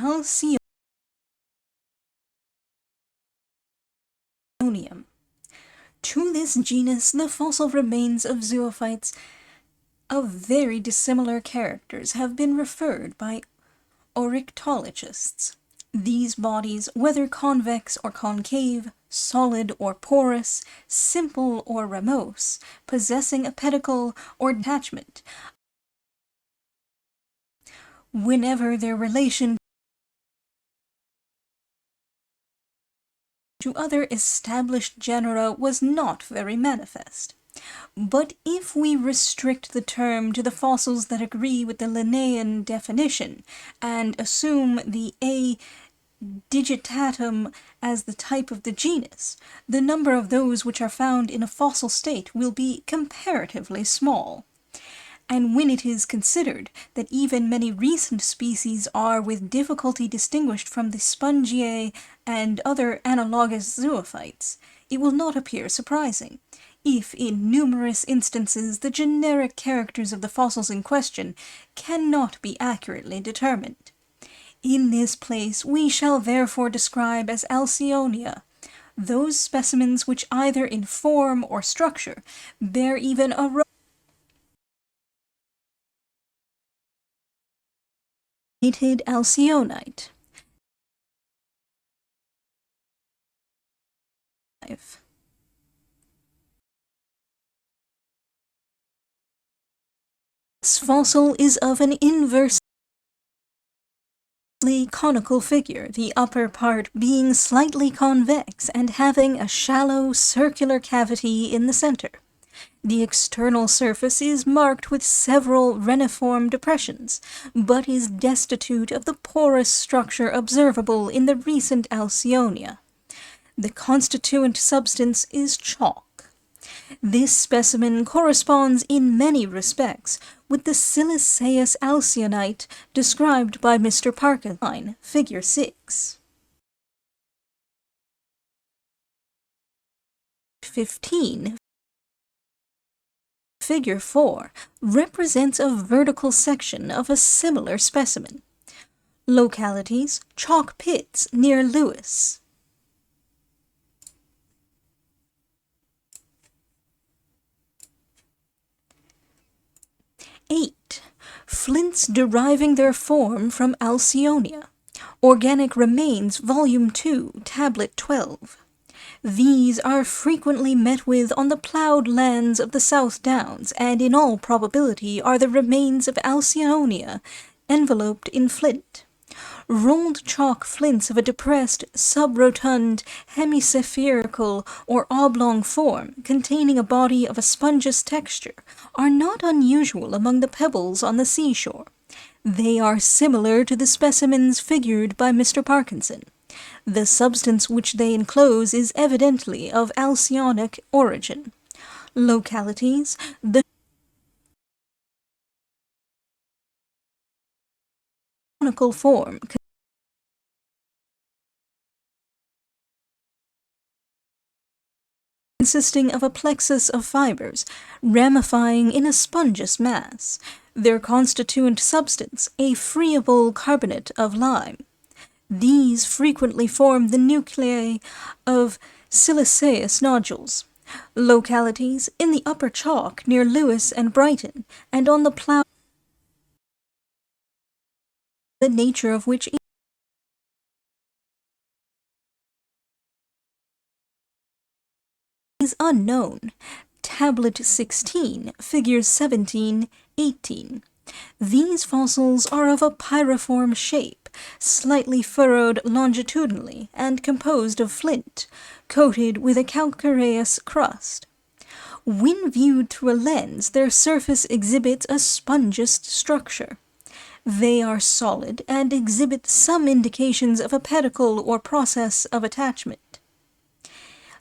Alcyonium. To this genus, the fossil remains of zoophytes of very dissimilar characters have been referred by oryctologists. These bodies, whether convex or concave, solid or porous, simple or ramose, possessing a pedicle or detachment, whenever their relation to other established genera was not very manifest. But if we restrict the term to the fossils that agree with the Linnaean definition, and assume the A. digitatum as the type of the genus, the number of those which are found in a fossil state will be comparatively small. And when it is considered that even many recent species are with difficulty distinguished from the Spongiae and other analogous zoophytes, it will not appear surprising if in numerous instances the generic characters of the fossils in question cannot be accurately determined. In this place we shall therefore describe as Alcyonia those specimens which either in form or structure bear even a Unedited alcyonite. This fossil is of an inversely conical figure, the upper part being slightly convex and having a shallow circular cavity in the center. The external surface is marked with several reniform depressions, but is destitute of the porous structure observable in the recent Alcyonia. The constituent substance is chalk. This specimen corresponds in many respects with the siliceous alcyonite described by Mr. Parkinson, Figure 6. 15. Figure 4 represents a vertical section of a similar specimen. Localities: chalk pits near Lewis. Flints deriving their form from Alcyonia. Organic Remains, Volume 2, Tablet 12. These are frequently met with on the ploughed lands of the South Downs, and in all probability are the remains of Alcyonia enveloped in flint. Rolled chalk flints of a depressed, subrotund, hemispherical, or oblong form, containing a body of a spongeous texture, are not unusual among the pebbles on the seashore. They are similar to the specimens figured by Mr. Parkinson. The substance which they enclose is evidently of Alcyonic origin. Localities: the conical form consisting of a plexus of fibers, ramifying in a spongeous mass. Their constituent substance, a friable carbonate of lime. These frequently form the nuclei of siliceous nodules. Localities: in the upper chalk near Lewis and Brighton, and on the plough, the nature of which is unknown. Tablet 16, Figures 17, 18. These fossils are of a pyriform shape, slightly furrowed longitudinally, and composed of flint, coated with a calcareous crust. When viewed through a lens, their surface exhibits a spongeous structure. They are solid and exhibit some indications of a pedicle or process of attachment.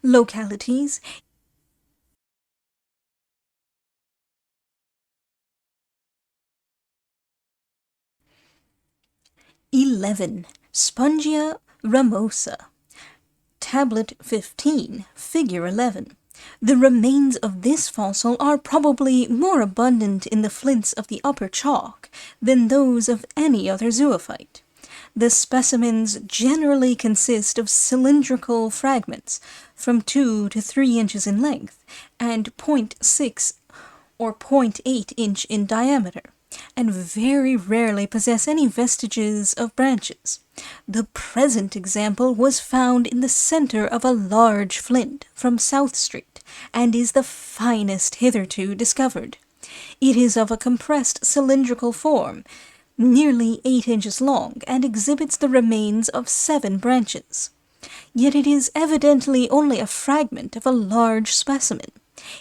Localities: 11. Spongia ramosa. Tablet 15, Figure 11. The remains of this fossil are probably more abundant in the flints of the upper chalk than those of any other zoophyte. The specimens generally consist of cylindrical fragments from 2 to 3 inches in length and zero point 0.6 or 0.8 inch in diameter, and very rarely possess any vestiges of branches. The present example was found in the center of a large flint from South Street, and is the finest hitherto discovered. It is of a compressed cylindrical form, nearly 8 inches long, and exhibits the remains of 7 branches. Yet it is evidently only a fragment of a large specimen.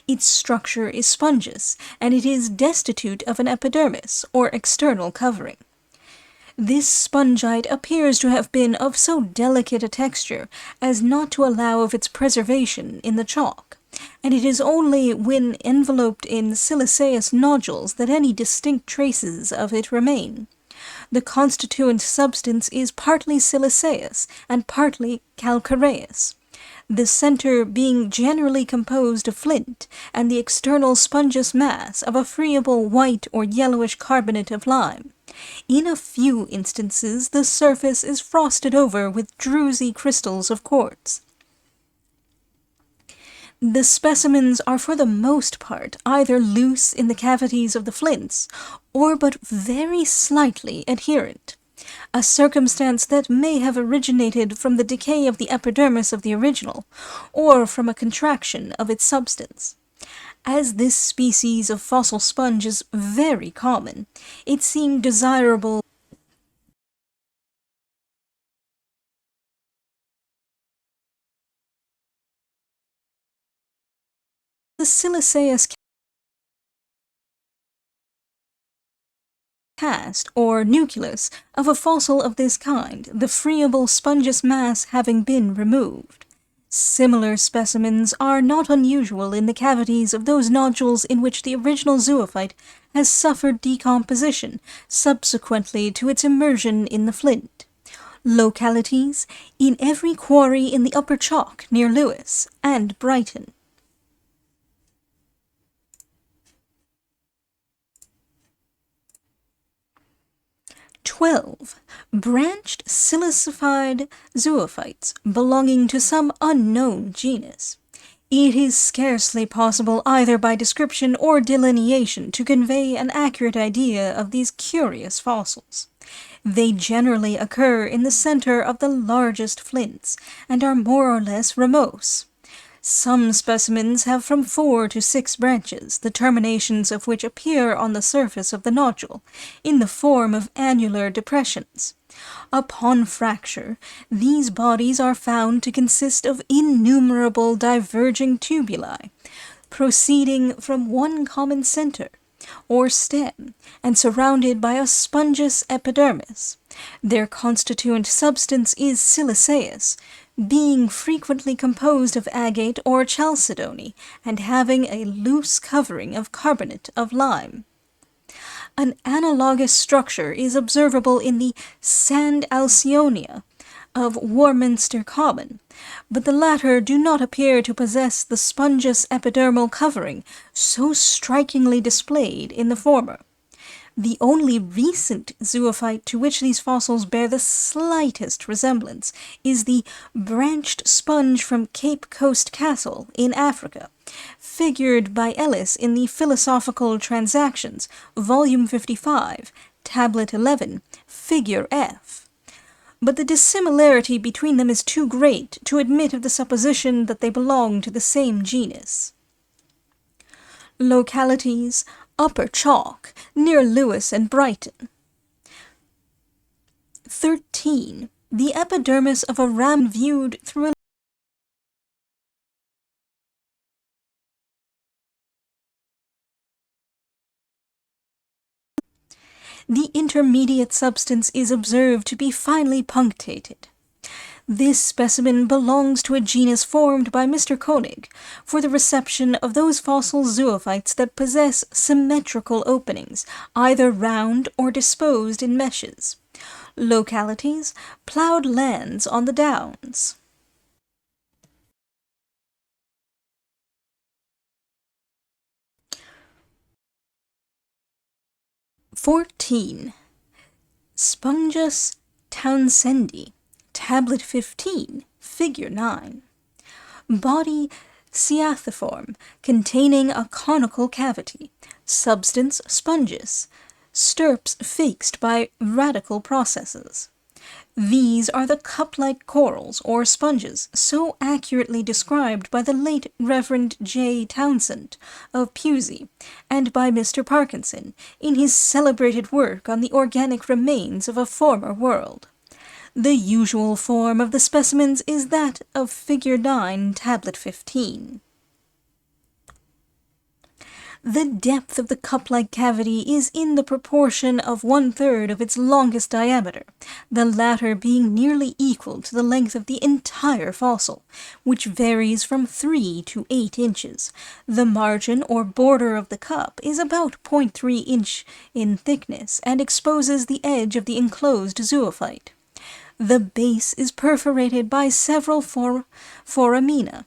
Its structure is spongeous, and it is destitute of an epidermis, or external covering. This spongite appears to have been of so delicate a texture as not to allow of its preservation in the chalk, and it is only when enveloped in siliceous nodules that any distinct traces of it remain. The constituent substance is partly siliceous and partly calcareous, the center being generally composed of flint, and the external spongeous mass of a friable white or yellowish carbonate of lime. In a few instances the surface is frosted over with druzy crystals of quartz. The specimens are for the most part either loose in the cavities of the flints, or but very slightly adherent, a circumstance that may have originated from the decay of the epidermis of the original, or from a contraction of its substance. As this species of fossil sponge is very common, it seemed desirable the siliceous cast or nucleus of a fossil of this kind, the friable spongeous mass having been removed. Similar specimens are not unusual in the cavities of those nodules in which the original zoophyte has suffered decomposition subsequently to its immersion in the flint. Localities: in every quarry in the Upper Chalk near Lewes and Brighton. 12. Branched silicified zoophytes belonging to some unknown genus. It is scarcely possible either by description or delineation to convey an accurate idea of these curious fossils. They generally occur in the center of the largest flints, and are more or less ramose. Some specimens have from 4 to 6 branches, the terminations of which appear on the surface of the nodule, in the form of annular depressions. Upon fracture, these bodies are found to consist of innumerable diverging tubuli, proceeding from one common center, or stem, and surrounded by a spongeous epidermis. Their constituent substance is siliceous, being frequently composed of agate or chalcedony, and having a loose covering of carbonate of lime. An analogous structure is observable in the sand alcyonia of Warminster Common, but the latter do not appear to possess the spongeous epidermal covering so strikingly displayed in the former. The only recent zoophyte to which these fossils bear the slightest resemblance is the branched sponge from Cape Coast Castle in Africa, figured by Ellis in the Philosophical Transactions, Volume 55, Tablet 11, Figure F. But the dissimilarity between them is too great to admit of the supposition that they belong to the same genus. Localities: Upper Chalk, near Lewes and Brighton. 13. The epidermis of a ram viewed through a The intermediate substance is observed to be finely punctated. This specimen belongs to a genus formed by Mr. Koenig for the reception of those fossil zoophytes that possess symmetrical openings, either round or disposed in meshes. Localities: ploughed lands on the downs. 14. Spongus Townsendi, Tablet 15, Figure 9. Body Cyathiform, containing a conical cavity. Substance spongeous. Stirps fixed by radical processes. These are the cup-like corals or sponges so accurately described by the late Reverend J. Townsend of Pusey and by Mr. Parkinson in his celebrated work on the organic remains of a former world. The usual form of the specimens is that of Figure 9, Tablet 15. The depth of the cup-like cavity is in the proportion of 1/3 of its longest diameter, the latter being nearly equal to the length of the entire fossil, which varies from 3 to 8 inches. The margin or border of the cup is about 0.3 inch in thickness and exposes the edge of the enclosed zoophyte. The base is perforated by several foramina,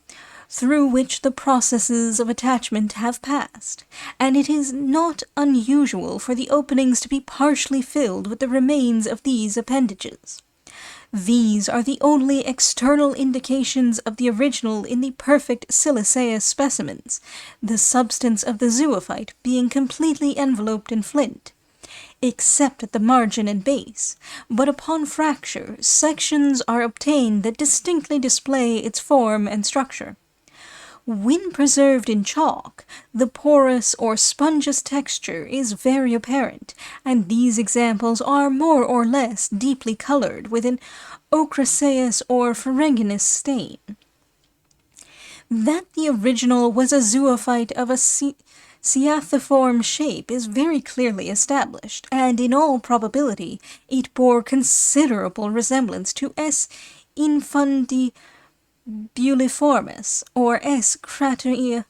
through which the processes of attachment have passed, and it is not unusual for the openings to be partially filled with the remains of these appendages. These are the only external indications of the original in the perfect siliceous specimens, the substance of the zoophyte being completely enveloped in flint, except at the margin and base, but upon fracture, sections are obtained that distinctly display its form and structure. When preserved in chalk, the porous or spongeous texture is very apparent, and these examples are more or less deeply colored with an ochraceous or ferruginous stain. That the original was a zoophyte of a cyathiform shape is very clearly established, and in all probability it bore considerable resemblance to S. infundibuliformis or S. crateriformis.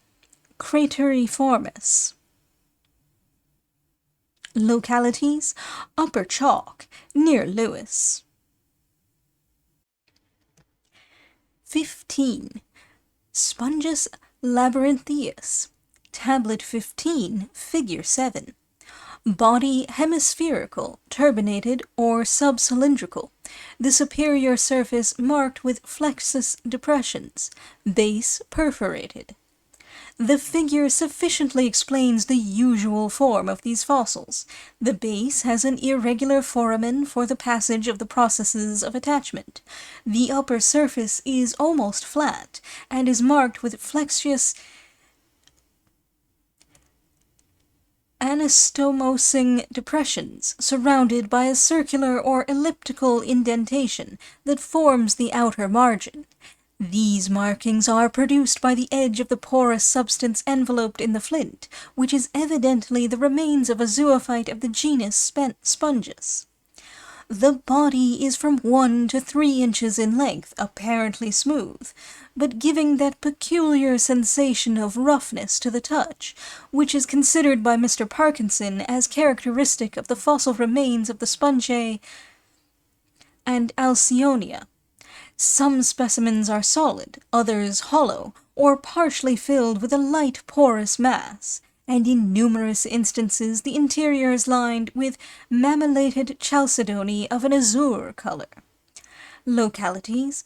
Localities: Upper Chalk, near Lewis. 15. Spongus labyrinthius, Tablet 15, Figure 7. Body hemispherical, turbinated, or subcylindrical. The superior surface marked with flexus depressions. Base perforated. The figure sufficiently explains the usual form of these fossils. The base has an irregular foramen for the passage of the processes of attachment. The upper surface is almost flat, and is marked with flexus anastomosing depressions, surrounded by a circular or elliptical indentation that forms the outer margin. These markings are produced by the edge of the porous substance enveloped in the flint, which is evidently the remains of a zoophyte of the genus Spongus. The body is from 1 to 3 inches in length, apparently smooth, but giving that peculiar sensation of roughness to the touch, which is considered by Mr. Parkinson as characteristic of the fossil remains of the Spongae and Alcyonia. Some specimens are solid, others hollow, or partially filled with a light porous mass, and in numerous instances the interior is lined with mammillated chalcedony of an azure color. Localities: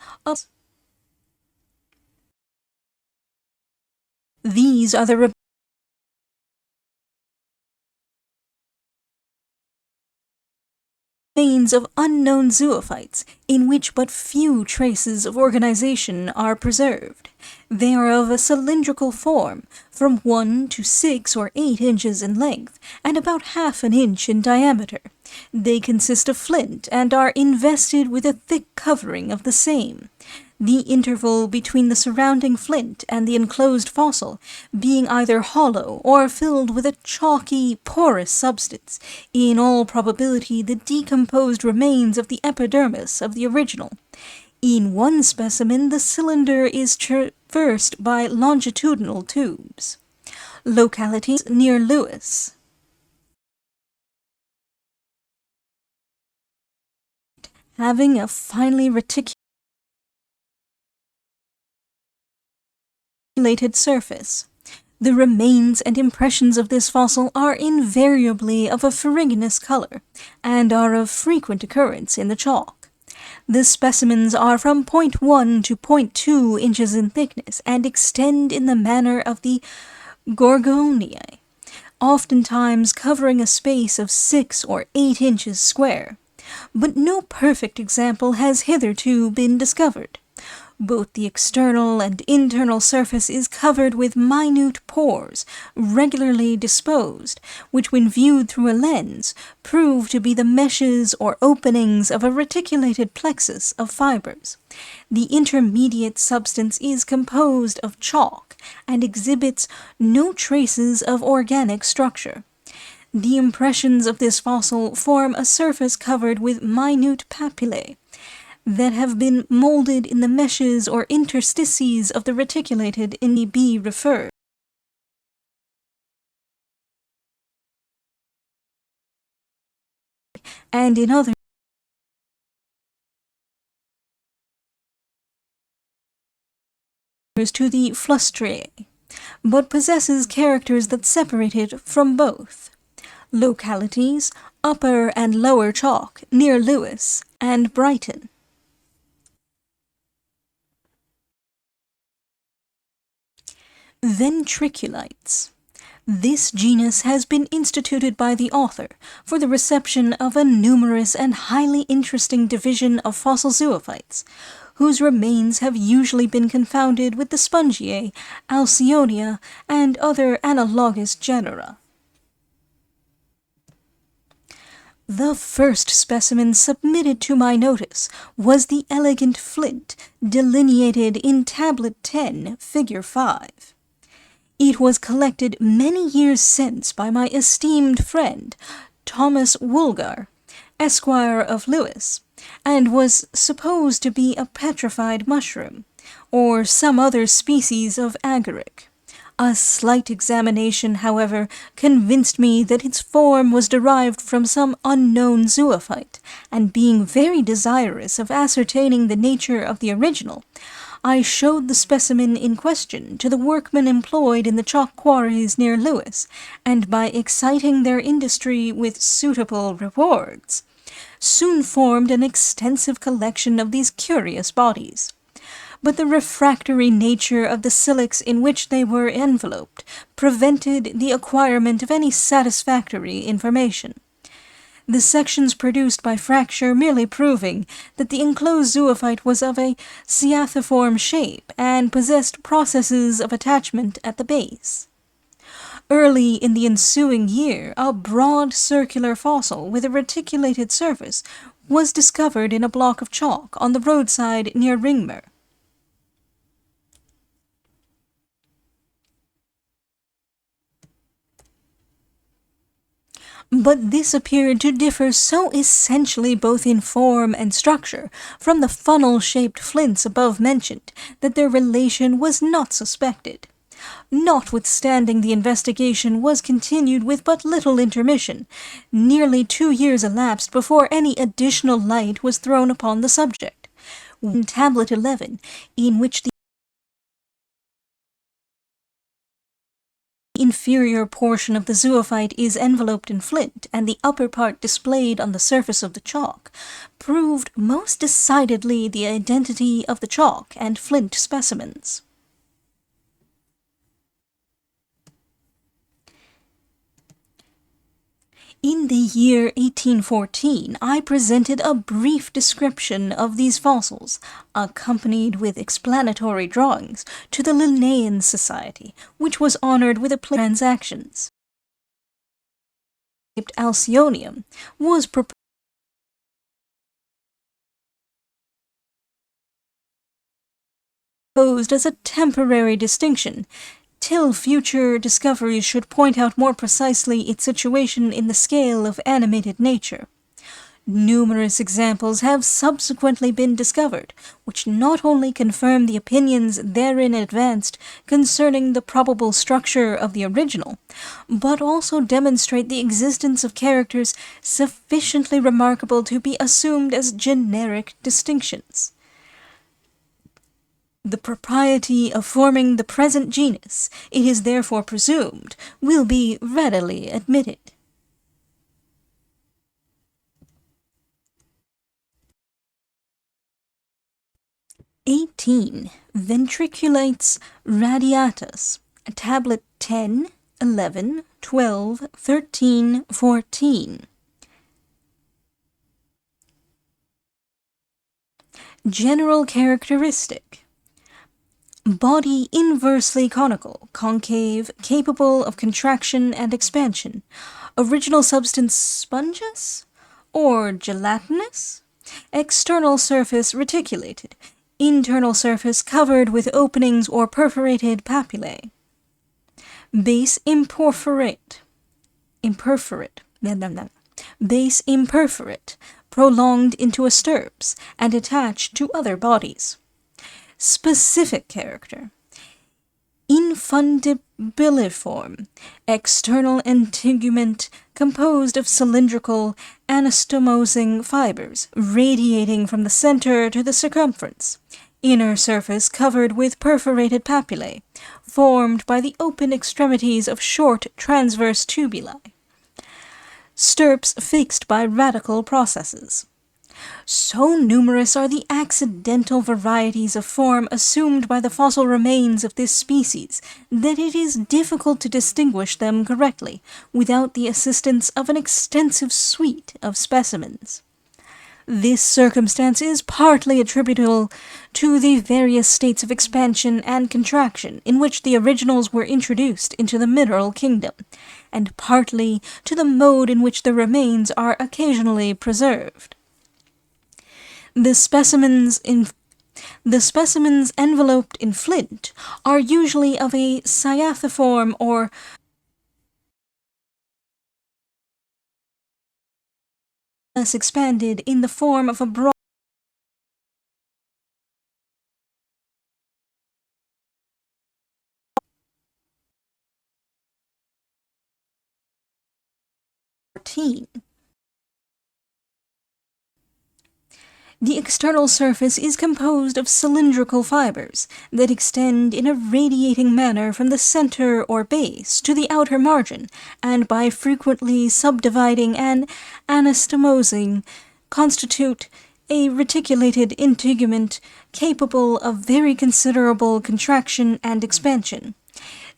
These are the remains of unknown zoophytes, in which but few traces of organization are preserved. They are of a cylindrical form, from 1 to 6 or 8 inches in length, and about half an inch in diameter. They consist of flint, and are invested with a thick covering of the same, the interval between the surrounding flint and the enclosed fossil being either hollow or filled with a chalky, porous substance, in all probability the decomposed remains of the epidermis of the original. In one specimen, the cylinder is traversed by longitudinal tubes. Localities: near Lewis. Having a finely reticulated surface. The remains and impressions of this fossil are invariably of a ferruginous color, and are of frequent occurrence in the chalk. The specimens are from 0.1 to 0.2 inches in thickness, and extend in the manner of the Gorgoniae, oftentimes covering a space of 6 or 8 inches square. But no perfect example has hitherto been discovered. Both the external and internal surface is covered with minute pores, regularly disposed, which when viewed through a lens, prove to be the meshes or openings of a reticulated plexus of fibers. The intermediate substance is composed of chalk, and exhibits no traces of organic structure. The impressions of this fossil form a surface covered with minute papillae, that have been molded in the meshes or interstices of the reticulated in the B referred, and in others to the flustrae, but possesses characters that separate it from both. Localities: Upper and Lower Chalk, near Lewis and Brighton. Ventriculites. This genus has been instituted by the author for the reception of a numerous and highly interesting division of fossil zoophytes, whose remains have usually been confounded with the Spongiae, Alcyonia, and other analogous genera. The first specimen submitted to my notice was the elegant flint delineated in Tablet 10, Figure 5. It was collected many years since by my esteemed friend, Thomas Woolgar, Esquire of Lewis, and was supposed to be a petrified mushroom, or some other species of agaric. A slight examination, however, convinced me that its form was derived from some unknown zoophyte, and being very desirous of ascertaining the nature of the original, I showed the specimen in question to the workmen employed in the chalk quarries near Lewis, and by exciting their industry with suitable rewards, soon formed an extensive collection of these curious bodies. But the refractory nature of the silex in which they were enveloped prevented the acquirement of any satisfactory information. The sections produced by fracture merely proving that the enclosed zoophyte was of a cyathiform shape and possessed processes of attachment at the base. Early in the ensuing year, a broad circular fossil with a reticulated surface was discovered in a block of chalk on the roadside near Ringmer. But this appeared to differ so essentially both in form and structure from the funnel-shaped flints above mentioned that their relation was not suspected. Notwithstanding the investigation was continued with but little intermission, nearly 2 years elapsed before any additional light was thrown upon the subject. In Tablet 11, in which the inferior portion of the zoophyte is enveloped in flint, and the upper part displayed on the surface of the chalk, proved most decidedly the identity of the chalk and flint specimens. In the year 1814, I presented a brief description of these fossils, accompanied with explanatory drawings, to the Linnaean Society, which was honored with a transactions. Alcyonium was proposed as a temporary distinction, till future discoveries should point out more precisely its situation in the scale of animated nature. Numerous examples have subsequently been discovered, which not only confirm the opinions therein advanced concerning the probable structure of the original, but also demonstrate the existence of characters sufficiently remarkable to be assumed as generic distinctions. The propriety of forming the present genus, it is therefore presumed, will be readily admitted. (18) Ventriculates radiatus, tablet 10, 11, 12, 13, 14. General characteristic: body inversely conical, concave, capable of contraction and expansion. Original substance spongeous or gelatinous. External surface reticulated. Internal surface covered with openings or perforated papillae. Base imperforate. Base imperforate, prolonged into a stirps, and attached to other bodies. Specific character: infundibiliform, external integument composed of cylindrical, anastomosing fibers, radiating from the center to the circumference. Inner surface covered with perforated papillae, formed by the open extremities of short transverse tubuli. Stirps fixed by radical processes. So numerous are the accidental varieties of form assumed by the fossil remains of this species that it is difficult to distinguish them correctly without the assistance of an extensive suite of specimens. This circumstance is partly attributable to the various states of expansion and contraction in which the originals were introduced into the mineral kingdom, and partly to the mode in which the remains are occasionally preserved. The specimens enveloped in flint are usually of a cyathiform or less expanded in the form of a broad team. The external surface is composed of cylindrical fibers that extend in a radiating manner from the center or base to the outer margin, and by frequently subdividing and anastomosing, constitute a reticulated integument capable of very considerable contraction and expansion.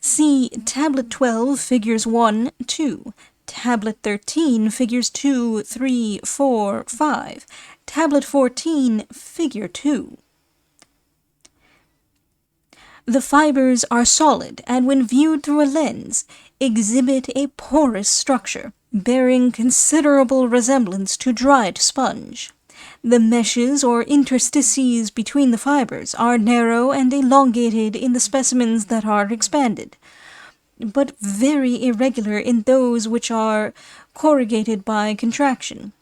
See Tablet 12, Figures 1, 2, Tablet 13, Figures 2, 3, 4, 5, Tablet 14, Figure 2. The fibers are solid and when viewed through a lens exhibit a porous structure, bearing considerable resemblance to dried sponge. The meshes or interstices between the fibers are narrow and elongated in the specimens that are expanded, but very irregular in those which are corrugated by contraction.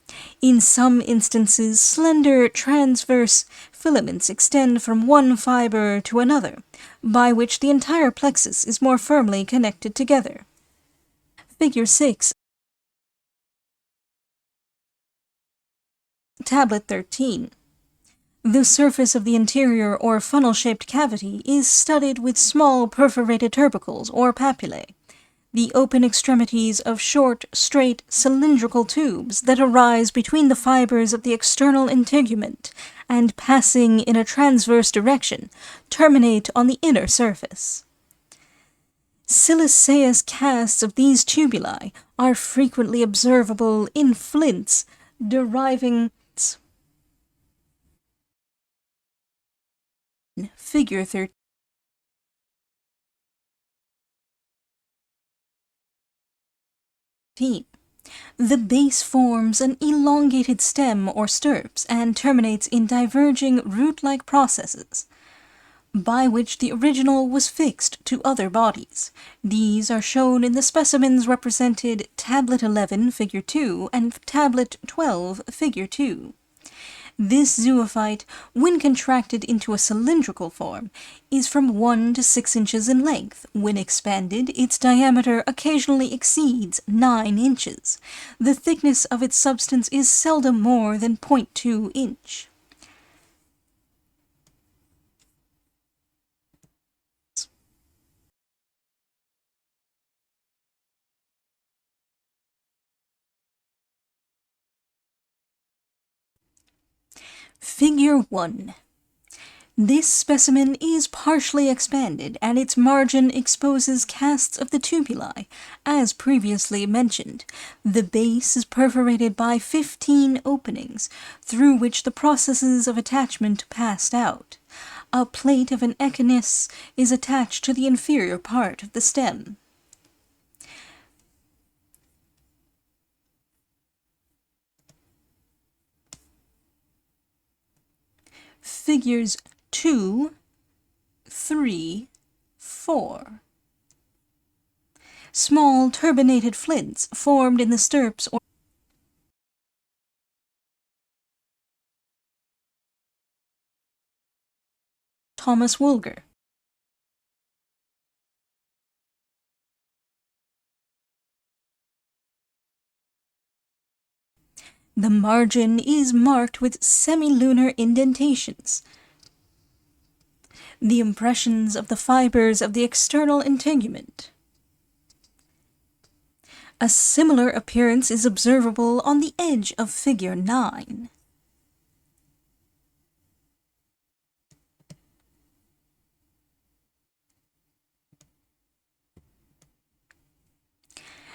In some instances, slender transverse filaments extend from one fiber to another, by which the entire plexus is more firmly connected together. Figure 6. Tablet 13. The surface of the interior or funnel-shaped cavity is studded with small perforated tubercles or papillae, the open extremities of short, straight, cylindrical tubes that arise between the fibers of the external integument and, passing in a transverse direction, terminate on the inner surface. Siliceous casts of these tubuli are frequently observable in flints deriving Figure 13. The base forms an elongated stem or stirps and terminates in diverging root-like processes, by which the original was fixed to other bodies. These are shown in the specimens represented Tablet 11, Figure 2, and Tablet 12, Figure 2. This zoophyte, when contracted into a cylindrical form, is from 1 to 6 inches in length. When expanded, its diameter occasionally exceeds 9 inches. The thickness of its substance is seldom more than 0.2 inch. Figure 1. This specimen is partially expanded, and its margin exposes casts of the tubuli, as previously mentioned. The base is perforated by 15 openings, through which the processes of attachment passed out. A plate of an echinus is attached to the inferior part of the stem. Figures 2, 3, 4. Small turbinated flints formed in the stirps or Thomas Woolger. The margin is marked with semilunar indentations. The impressions of the fibers of the external integument. A similar appearance is observable on the edge of figure 9.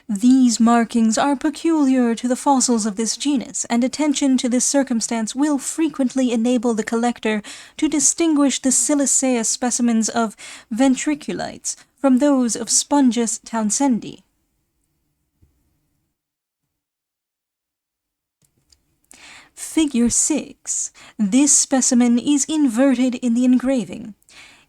These markings are peculiar to the fossils of this genus, and attention to this circumstance will frequently enable the collector to distinguish the siliceous specimens of ventriculites from those of Spongus townsendi. Figure 6. This specimen is inverted in the engraving.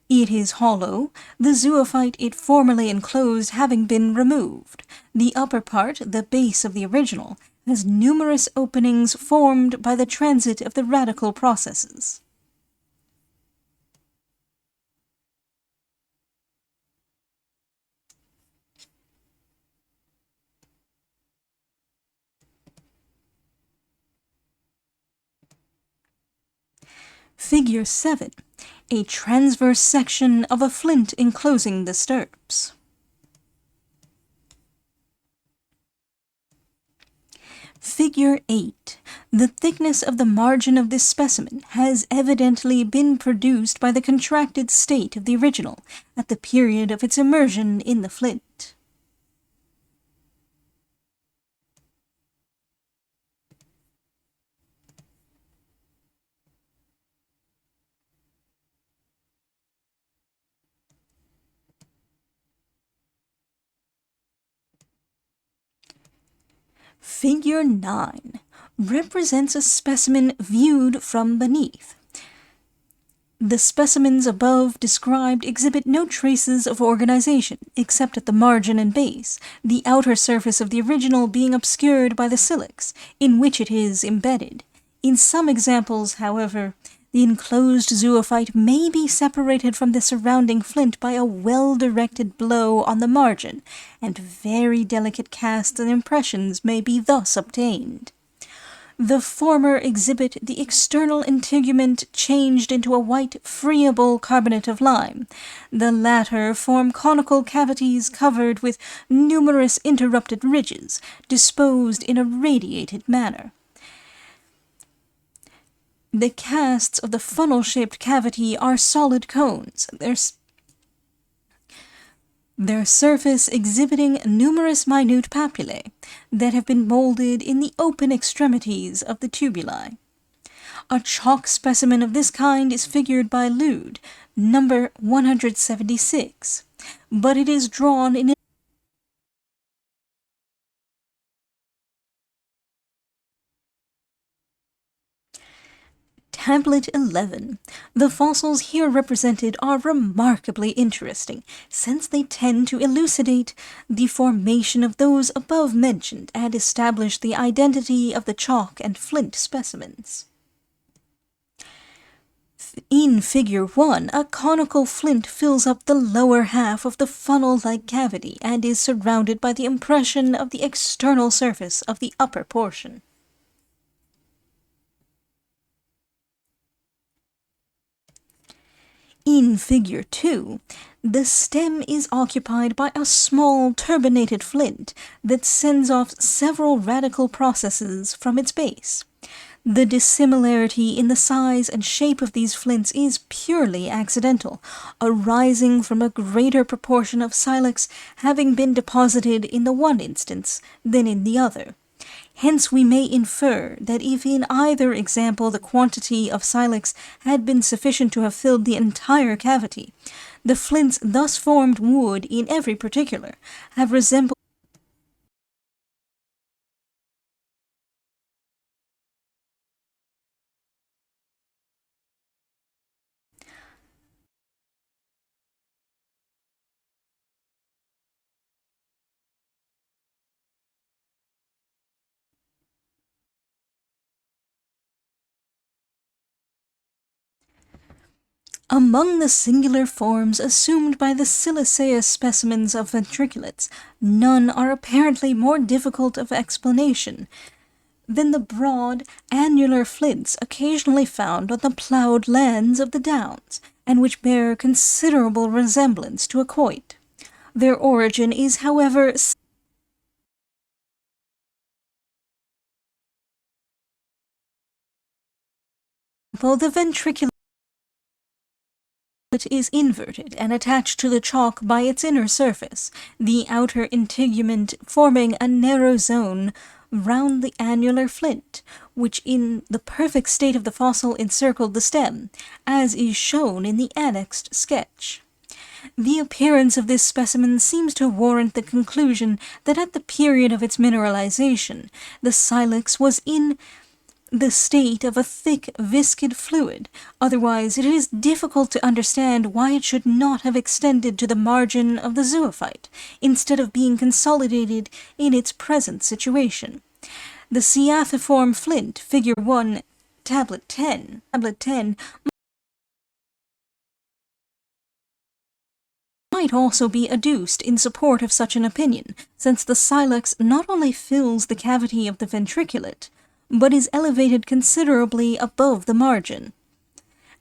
It is hollow, the zoophyte it formerly enclosed having been removed. The upper part, the base of the original, has numerous openings formed by the transit of the radical processes. Figure 7. A transverse section of a flint enclosing the stirps. Figure 8. The thickness of the margin of this specimen has evidently been produced by the contracted state of the original at the period of its immersion in the flint. Figure 9 represents a specimen viewed from beneath. The specimens above described exhibit no traces of organization except at the margin and base, the outer surface of the original being obscured by the silex, in which it is embedded. In some examples, however, the enclosed zoophyte may be separated from the surrounding flint by a well-directed blow on the margin, and very delicate casts and impressions may be thus obtained. The former exhibit the external integument changed into a white, friable carbonate of lime. The latter form conical cavities covered with numerous interrupted ridges, disposed in a radiated manner. The casts of the funnel-shaped cavity are solid cones, their surface exhibiting numerous minute papillae that have been molded in the open extremities of the tubuli. A chalk specimen of this kind is figured by Lude, number 176, but it is drawn in Tablet 11. The fossils here represented are remarkably interesting, since they tend to elucidate the formation of those above mentioned and establish the identity of the chalk and flint specimens. In Figure 1, a conical flint fills up the lower half of the funnel-like cavity and is surrounded by the impression of the external surface of the upper portion. In Figure 2, the stem is occupied by a small turbinated flint that sends off several radical processes from its base. The dissimilarity in the size and shape of these flints is purely accidental, arising from a greater proportion of silex having been deposited in the one instance than in the other. Hence we may infer that if in either example the quantity of silex had been sufficient to have filled the entire cavity, the flints thus formed would, in every particular, have resembled among the singular forms assumed by the siliceous specimens of ventriculates, none are apparently more difficult of explanation than the broad, annular flints occasionally found on the ploughed lands of the Downs, and which bear considerable resemblance to a quoit. Their origin is, however, simple. The ventriculate is inverted and attached to the chalk by its inner surface, the outer integument forming a narrow zone round the annular flint, which in the perfect state of the fossil encircled the stem, as is shown in the annexed sketch. The appearance of this specimen seems to warrant the conclusion that at the period of its mineralization, the silex was in the state of a thick, viscid fluid. Otherwise, it is difficult to understand why it should not have extended to the margin of the zoophyte, instead of being consolidated in its present situation. The Ciathiform flint, figure 1, tablet 10, might also be adduced in support of such an opinion, since the silex not only fills the cavity of the ventriculate, but is elevated considerably above the margin,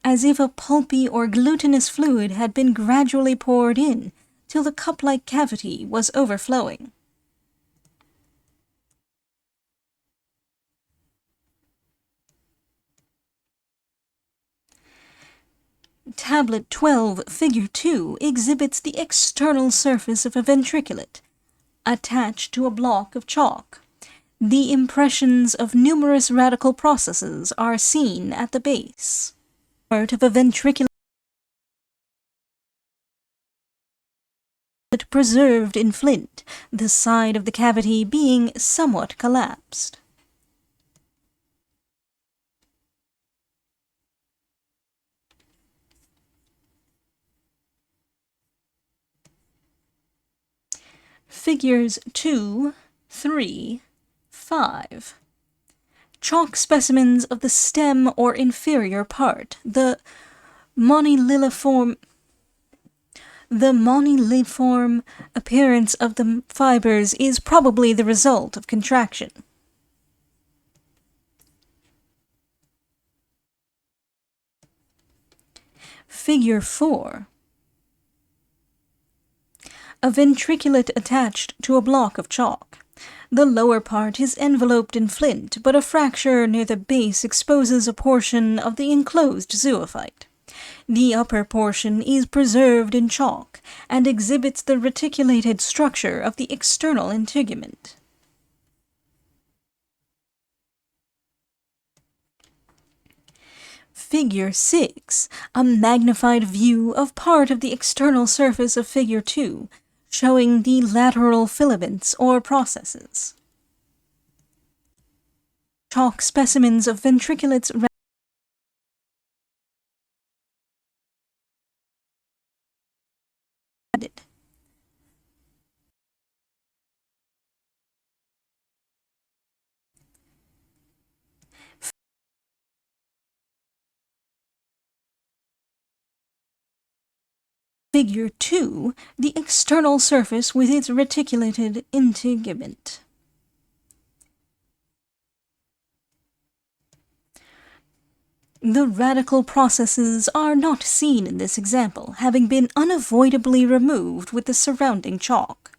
as if a pulpy or glutinous fluid had been gradually poured in, till the cup-like cavity was overflowing. Tablet 12, figure 2, exhibits the external surface of a ventriculate, attached to a block of chalk. The impressions of numerous radical processes are seen at the base. Part of a ventriculate preserved in flint, the side of the cavity being somewhat collapsed. Figures 2, 3, 5. Chalk specimens of the stem or inferior part. The moniliform appearance of the fibers is probably the result of contraction. Figure 4. A ventriculate attached to a block of chalk. The lower part is enveloped in flint, but a fracture near the base exposes a portion of the enclosed zoophyte. The upper portion is preserved in chalk, and exhibits the reticulated structure of the external integument. Figure 6, a magnified view of part of the external surface of Figure 2, showing the lateral filaments or processes. Chalk specimens of ventriculates added. Figure 2, the external surface with its reticulated integument. The radical processes are not seen in this example, having been unavoidably removed with the surrounding chalk.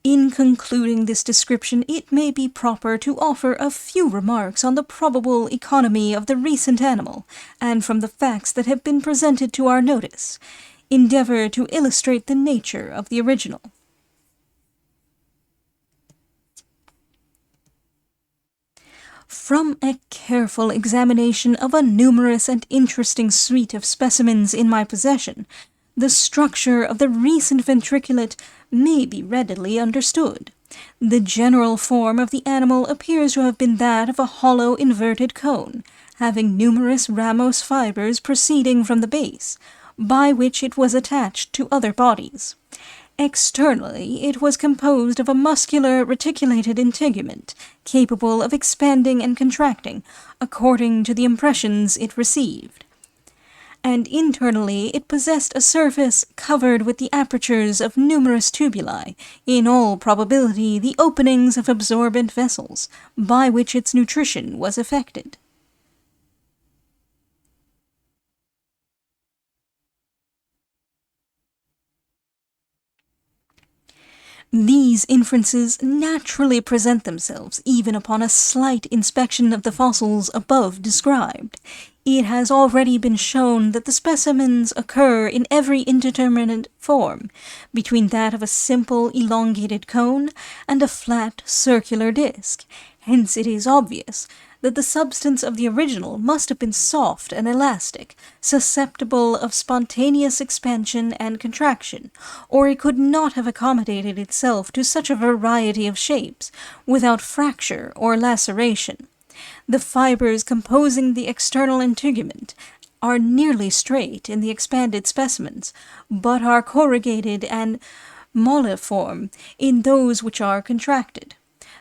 In concluding this description, it may be proper to offer a few remarks on the probable economy of the recent animal, and from the facts that have been presented to our notice, endeavor to illustrate the nature of the original. From a careful examination of a numerous and interesting suite of specimens in my possession, the structure of the recent ventriculate may be readily understood. The general form of the animal appears to have been that of a hollow inverted cone, having numerous ramose fibers proceeding from the base, by which it was attached to other bodies. Externally, it was composed of a muscular reticulated integument, capable of expanding and contracting according to the impressions it received. And internally it possessed a surface covered with the apertures of numerous tubuli, in all probability the openings of absorbent vessels, by which its nutrition was effected. These inferences naturally present themselves even upon a slight inspection of the fossils above described. It has already been shown that the specimens occur in every indeterminate form, between that of a simple elongated cone and a flat circular disc. Hence it is obvious that the substance of the original must have been soft and elastic, susceptible of spontaneous expansion and contraction, or it could not have accommodated itself to such a variety of shapes without fracture or laceration. The fibers composing the external integument are nearly straight in the expanded specimens, but are corrugated and molliform in those which are contracted.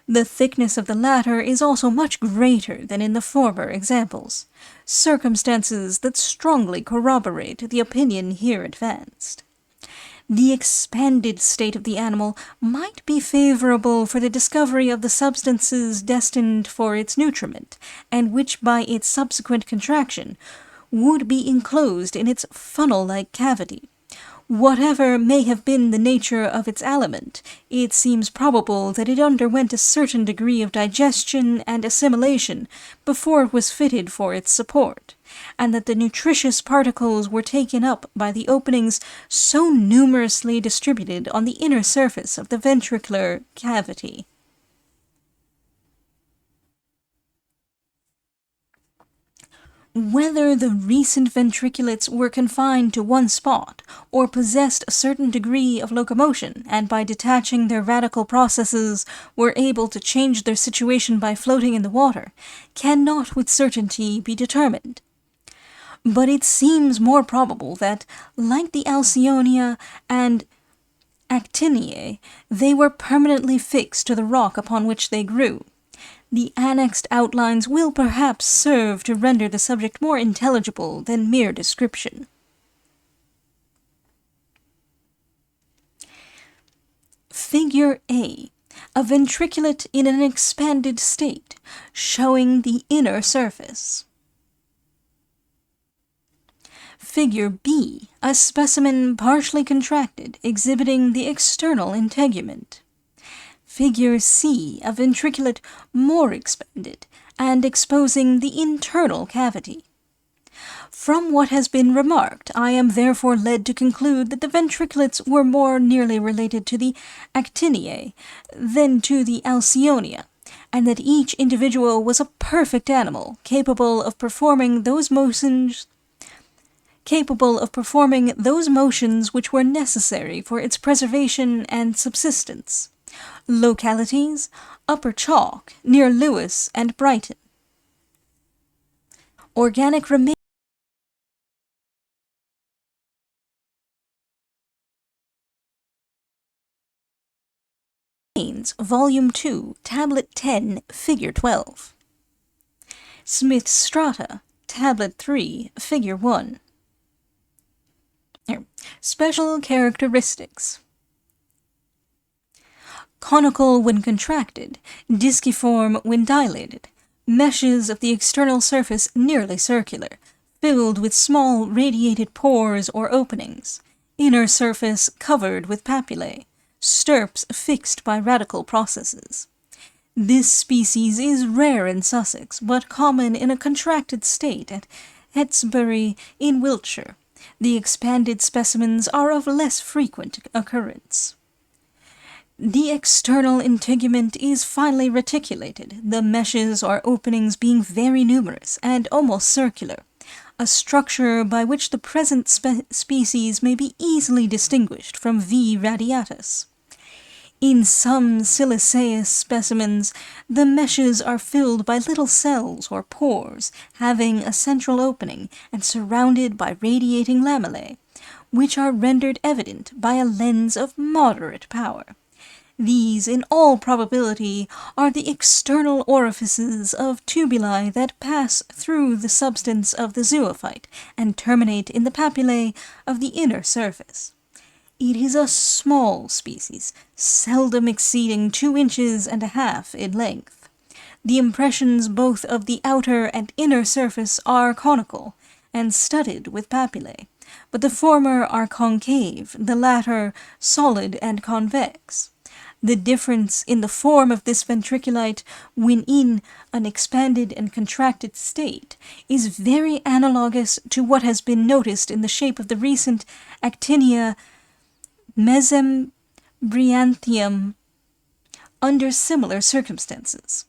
The thickness of the latter is also much greater than in the former examples, circumstances that strongly corroborate the opinion here advanced. The expanded state of the animal might be favorable for the discovery of the substances destined for its nutriment, and which by its subsequent contraction would be enclosed in its funnel-like cavity. Whatever may have been the nature of its aliment, it seems probable that it underwent a certain degree of digestion and assimilation before it was fitted for its support, and that the nutritious particles were taken up by the openings so numerously distributed on the inner surface of the ventricular cavity. Whether the recent ventriculates were confined to one spot, or possessed a certain degree of locomotion, and by detaching their radical processes were able to change their situation by floating in the water, cannot with certainty be determined. But it seems more probable that, like the Alcyonia and Actiniae, they were permanently fixed to the rock upon which they grew. The annexed outlines will perhaps serve to render the subject more intelligible than mere description. Figure A. A ventriculate in an expanded state, showing the inner surface. Figure B. A specimen partially contracted, exhibiting the external integument. Figure C, a ventriculate more expanded, and exposing the internal cavity. From what has been remarked, I am therefore led to conclude that the ventriculates were more nearly related to the Actiniae than to the Alcyonia, and that each individual was a perfect animal, capable of performing those motions which were necessary for its preservation and subsistence. Localities: Upper Chalk, near Lewes and Brighton. Organic remains: Volume 2, Tablet 10, Figure 12. Smith's Strata, Tablet 3, Figure 1. Special characteristics: conical when contracted, disciform when dilated, meshes of the external surface nearly circular, filled with small radiated pores or openings, inner surface covered with papillae, stirps fixed by radical processes. This species is rare in Sussex, but common in a contracted state at Hetsbury in Wiltshire. The expanded specimens are of less frequent occurrence. The external integument is finely reticulated, the meshes or openings being very numerous and almost circular, a structure by which the present species may be easily distinguished from V. radiatus. In some siliceous specimens, the meshes are filled by little cells or pores, having a central opening and surrounded by radiating lamellae, which are rendered evident by a lens of moderate power. These, in all probability, are the external orifices of tubuli that pass through the substance of the zoophyte and terminate in the papillae of the inner surface. It is a small species, seldom exceeding 2.5 inches in length. The impressions both of the outer and inner surface are conical, and studded with papillae, but the former are concave, the latter solid and convex. The difference in the form of this ventriculite when in an expanded and contracted state is very analogous to what has been noticed in the shape of the recent Actinia mesembryanthemum under similar circumstances.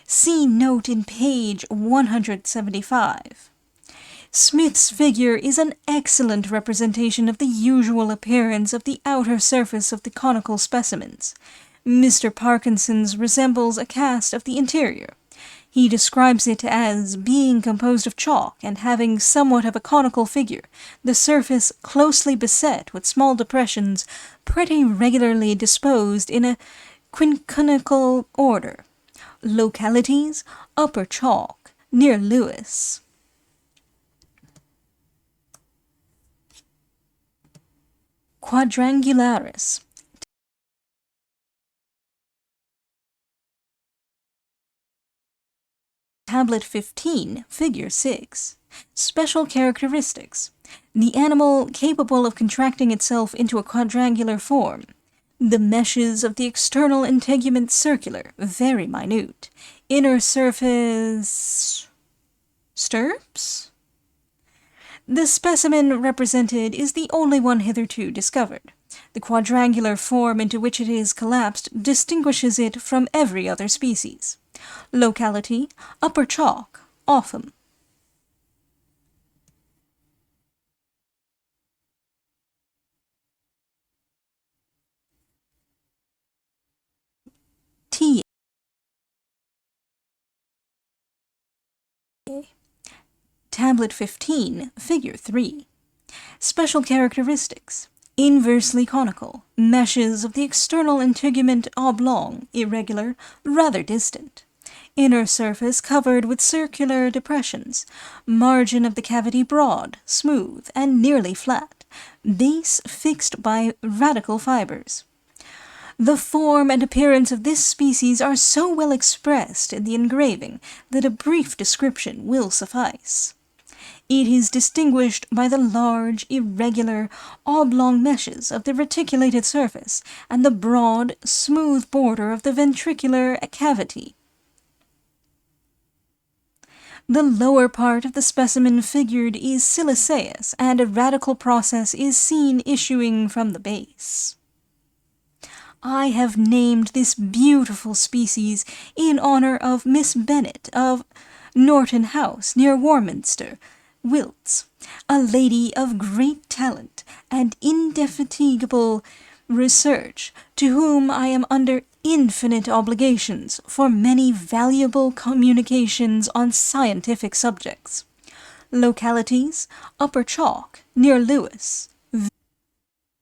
See note in page 175. Smith's figure is an excellent representation of the usual appearance of the outer surface of the conical specimens. Mr. Parkinson's resembles a cast of the interior. He describes it as being composed of chalk and having somewhat of a conical figure, the surface closely beset with small depressions pretty regularly disposed in a quincuncal order. Localities: Upper Chalk, near Lewes. Quadrangularis. Tablet 15, Figure 6. Special characteristics. The animal capable of contracting itself into a quadrangular form. The meshes of the external integument circular, very minute. Inner surface... stirps? The specimen represented is the only one hitherto discovered. The quadrangular form into which it is collapsed distinguishes it from every other species. Locality: Upper Chalk, Offham. T. Tablet 15, Figure 3. Special characteristics. Inversely conical. Meshes of the external integument oblong, irregular, rather distant. Inner surface covered with circular depressions. Margin of the cavity broad, smooth, and nearly flat. Base fixed by radical fibers. The form and appearance of this species are so well expressed in the engraving that a brief description will suffice. It is distinguished by the large, irregular, oblong meshes of the reticulated surface and the broad, smooth border of the ventricular cavity. The lower part of the specimen figured is siliceous, and a radical process is seen issuing from the base. I have named this beautiful species in honor of Miss Bennet of Norton House, near Warminster, Wilts, a lady of great talent and indefatigable research, to whom I am under infinite obligations for many valuable communications on scientific subjects. Localities: Upper Chalk, near Lewes.